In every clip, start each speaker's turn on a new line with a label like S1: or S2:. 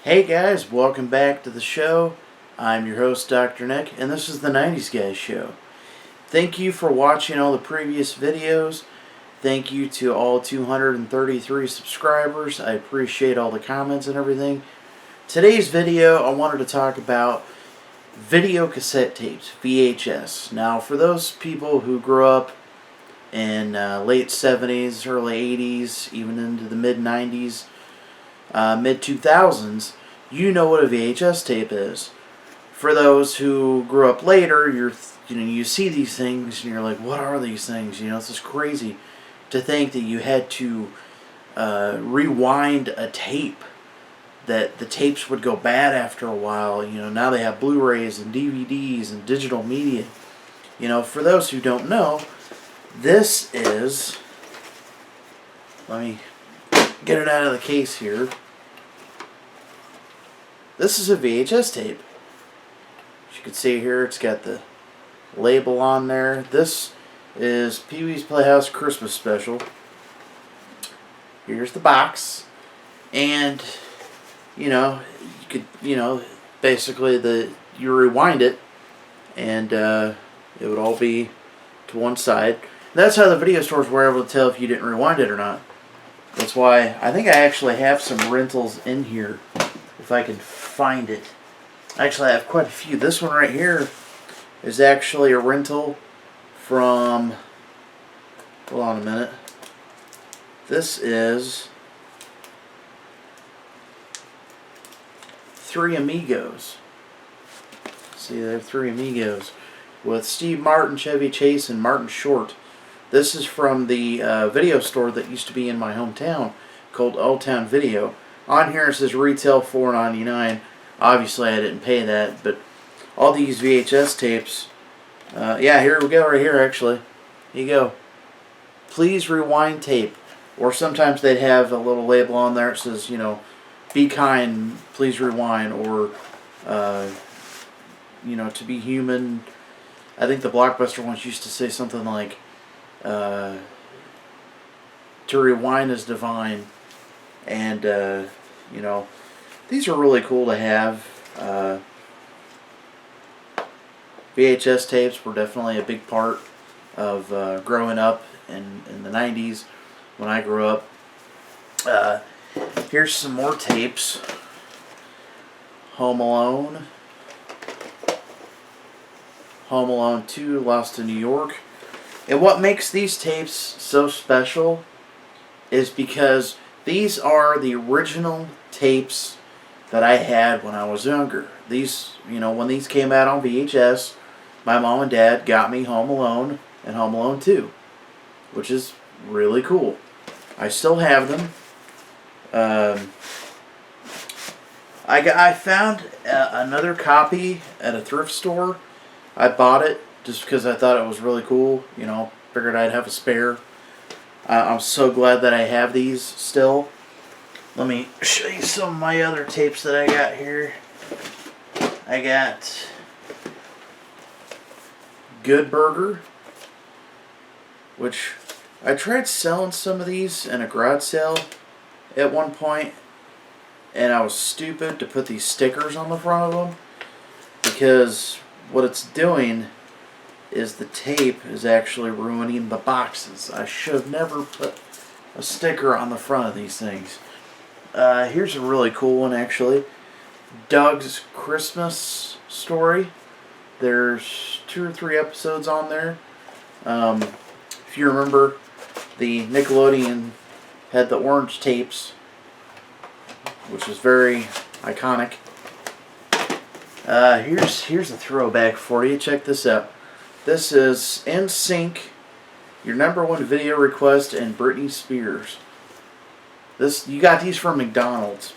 S1: Hey guys, welcome back to the show. I'm your host, Dr. Nick, and this is the 90's Guys Show. Thank you for watching all the previous videos. Thank you to all 233 subscribers. I appreciate all the comments and everything. Today's video, I wanted to talk about video cassette tapes, VHS. Now, for those people who grew up in late 70s, early 80s, even into the mid 90s, mid 2000s, you know what a VHS tape is. For those who grew up later, you see these things and you're like, what are these things? It's just crazy to think that you had to rewind a tape. That the tapes would go bad after a while. Now they have Blu-rays and DVDs and digital media. For those who don't know, this is, let me get it out of the case here. This is a VHS tape. As you can see here, it's got the label on there. This is Pee-wee's Playhouse Christmas Special. Here's the box. And, you could, basically you rewind it and it would all be to one side. And that's how the video stores were able to tell if you didn't rewind it or not. That's why I think I actually have some rentals in here, if I can find it. Actually, I have quite a few. This one right here is actually a rental from, hold on a minute. This is Three Amigos. See, there are Three Amigos with Steve Martin, Chevy Chase, and Martin Short. This is from the video store that used to be in my hometown called Old Town Video. On here it says retail $4.99. Obviously I didn't pay that, but all these VHS tapes, yeah, here we go right here actually. Here you go. Please rewind tape. Or sometimes they'd have a little label on there that says, be kind, please rewind, or, to be human. I think the Blockbuster ones used to say something like, to rewind is divine. And, these are really cool to have. VHS tapes were definitely a big part of growing up in the 90s when I grew up. Here's some more tapes. Home Alone. Home Alone 2, Lost in New York. And what makes these tapes so special is because these are the original tapes that I had when I was younger. These, when these came out on VHS, my mom and dad got me Home Alone and Home Alone 2, which is really cool. I still have them. I found another copy at a thrift store. I bought it just because I thought it was really cool. Figured I'd have a spare. I'm so glad that I have these still. Let me show you some of my other tapes that I got here. I got Good Burger, which I tried selling some of these in a garage sale at one point, and I was stupid to put these stickers on the front of them, because what it's doing is the tape is actually ruining the boxes. I should have never put a sticker on the front of these things. Here's a really cool one actually. Doug's Christmas Story. There's 2 or 3 episodes on there. If you remember, the Nickelodeon had the orange tapes, which was very iconic. Here's a throwback for you. Check this out. This is NSYNC, your #1 video request, and Britney Spears. You got these from McDonald's.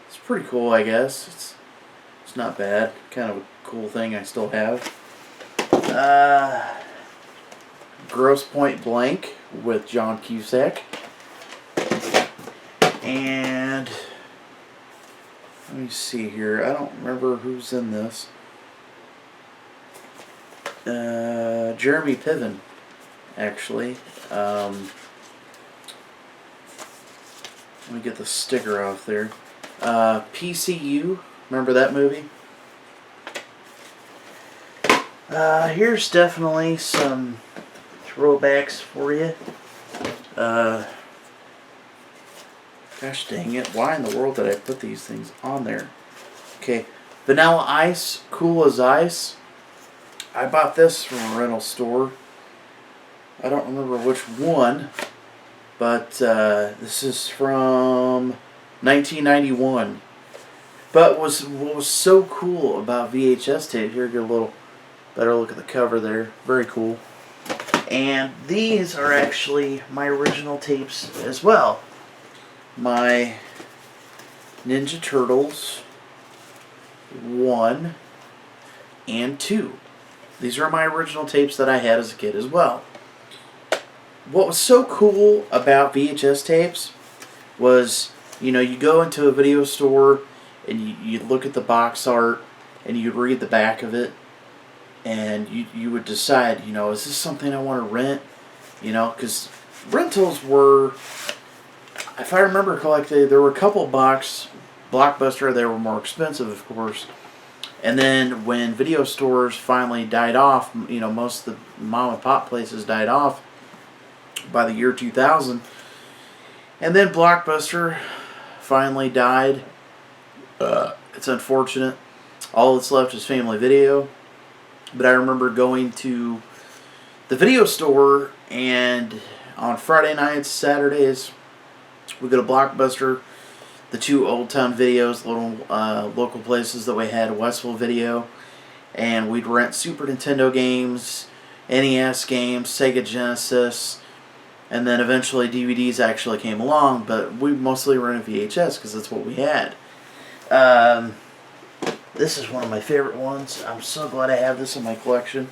S1: It's pretty cool, I guess. It's not bad. Kind of a cool thing I still have. Gross Point Blank with John Cusack. And let me see here. I don't remember who's in this. Jeremy Piven, actually. Let me get the sticker off there. PCU, remember that movie? Here's definitely some throwbacks for you. Gosh dang it, why in the world did I put these things on there? Okay, Vanilla Ice, Cool as Ice. I bought this from a rental store. I don't remember which one, but this is from 1991. But what was so cool about VHS tape, here, get a little better look at the cover there. Very cool. And these are actually my original tapes as well. My Ninja Turtles 1 and 2. These are my original tapes that I had as a kid as well. What was so cool about VHS tapes was, you know, you go into a video store and you look at the box art and you read the back of it, and you would decide, you know, is this something I want to rent? You know, because rentals were, if I remember correctly, there were a couple Blockbuster, they were more expensive, of course. And then when video stores finally died off, you know, most of the mom and pop places died off by the year 2000. And then Blockbuster finally died. It's unfortunate. All that's left is Family Video. But I remember going to the video store, and on Friday nights, Saturdays, we go to Blockbuster, the two Old Town Videos, little local places that we had, Westville Video, and we'd rent Super Nintendo games, NES games, Sega Genesis, and then eventually DVDs actually came along, but we mostly rented VHS because that's what we had. This is one of my favorite ones. I'm so glad I have this in my collection.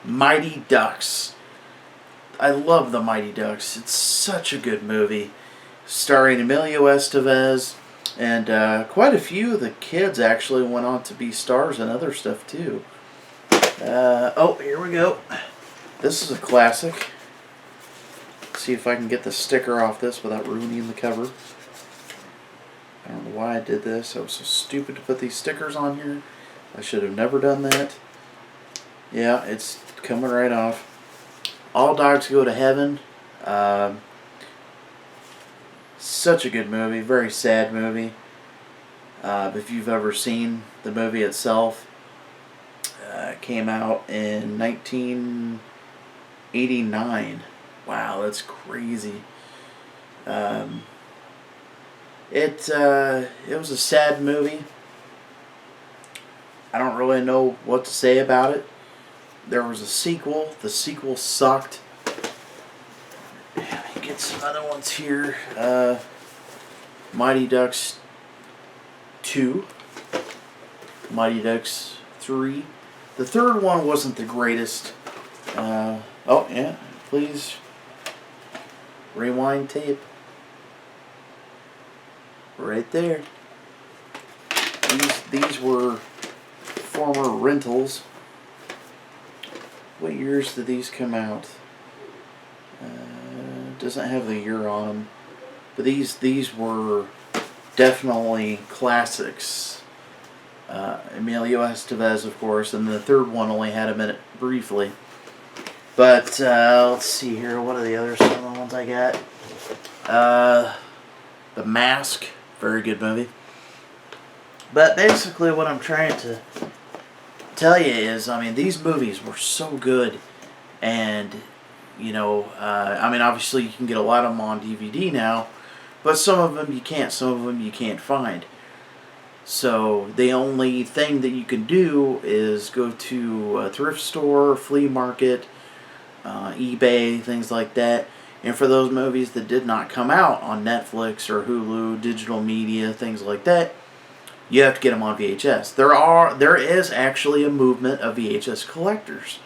S1: Mighty Ducks. I love the Mighty Ducks. It's such a good movie. Starring Emilio Estevez, and quite a few of the kids actually went on to be stars and other stuff too. Oh, here we go. This is a classic. Let's see if I can get the sticker off this without ruining the cover. I don't know why I did this. I was so stupid to put these stickers on here. I should have never done that. Yeah, it's coming right off. All Dogs Go to Heaven. Such a good movie. Very sad movie. If you've ever seen the movie itself, it came out in 1989. Wow, that's crazy. It was a sad movie. I don't really know what to say about it. There was a sequel. The sequel sucked. Let me get some other ones here. Mighty Ducks 2. Mighty Ducks 3. The third one wasn't the greatest. Oh, yeah. Please rewind tape. Right there. These were former rentals. What years did these come out? Doesn't have the year on them, but these were definitely classics. Emilio Estevez, of course, and the third one only had him in it briefly. But let's see here. What are the other some of the ones I got? The Mask. Very good movie. But basically what I'm trying to tell you is, I mean, these movies were so good. And, you know, I mean, obviously you can get a lot of them on DVD now. But some of them you can't. Some of them you can't find. So the only thing that you can do is go to a thrift store, flea market, eBay, things like that. And for those movies that did not come out on Netflix or Hulu, digital media, things like that, you have to get them on VHS. There is actually a movement of VHS collectors.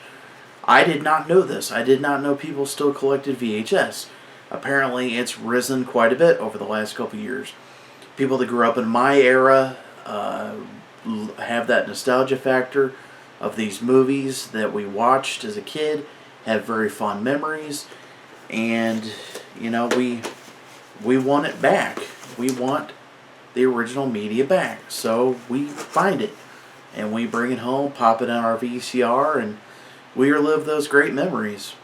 S1: I did not know this. I did not know people still collected VHS. Apparently, it's risen quite a bit over the last couple of years. People that grew up in my era have that nostalgia factor of these movies that we watched as a kid, have very fond memories. And, you know, we want it back. We want the original media back. So we find it and we bring it home, pop it on our VCR, and we relive those great memories.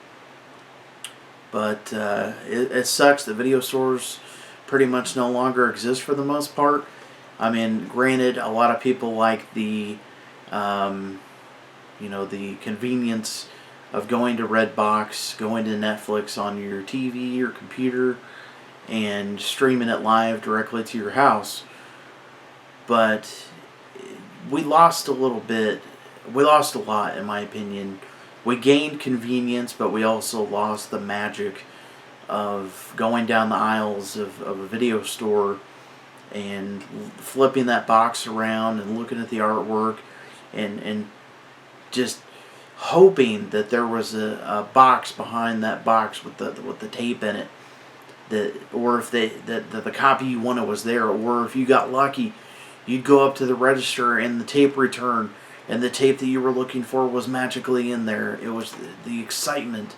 S1: But it sucks that video stores pretty much no longer exist for the most part. I mean, granted, a lot of people like the the convenience of going to Redbox, going to Netflix on your TV or computer, and streaming it live directly to your house. But we lost a little bit. We lost a lot, in my opinion. We gained convenience, but we also lost the magic of going down the aisles of a video store and flipping that box around and looking at the artwork and just hoping that there was a box behind that box with the tape in it, or if the copy you wanted was there, or if you got lucky, you'd go up to the register and the tape return, and the tape that you were looking for was magically in there. It was the excitement.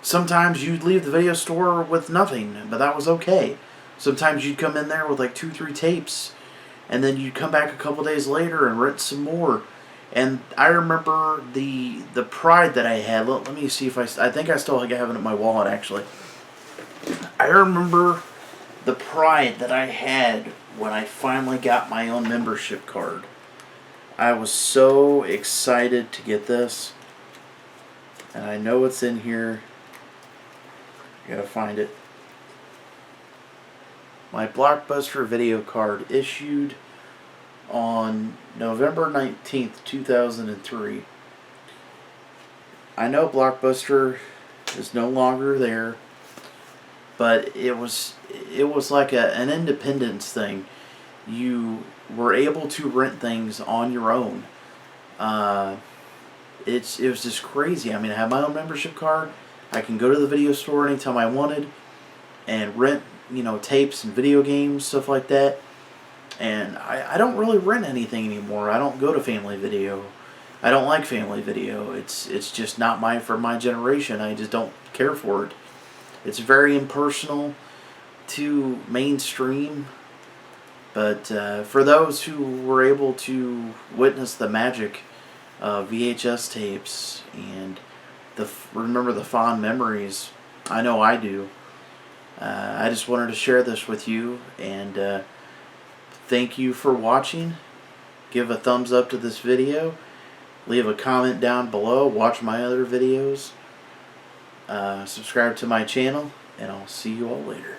S1: Sometimes you'd leave the video store with nothing, but that was okay. Sometimes you'd come in there with like 2-3 tapes, and then you'd come back a couple days later and rent some more. And I remember the pride that I had. Let me see if I think I still have it in my wallet, actually. I remember the pride that I had when I finally got my own membership card. I was so excited to get this. And I know it's in here. I gotta find it. My Blockbuster video card issued on November 19th, 2003. I know Blockbuster is no longer there, but it was like an independence thing. You were able to rent things on your own. It was just crazy. I mean, I have my own membership card. I can go to the video store anytime I wanted and rent, tapes and video games, stuff like that. And I don't really rent anything anymore. I don't go to Family Video. I don't like Family Video. It's just not for my generation. I just don't care for it. It's very impersonal to mainstream. But for those who were able to witness the magic of VHS tapes and remember the fond memories, I know I do. I just wanted to share this with you, and thank you for watching. Give a thumbs up to this video. Leave a comment down below. Watch my other videos. Subscribe to my channel, and I'll see you all later.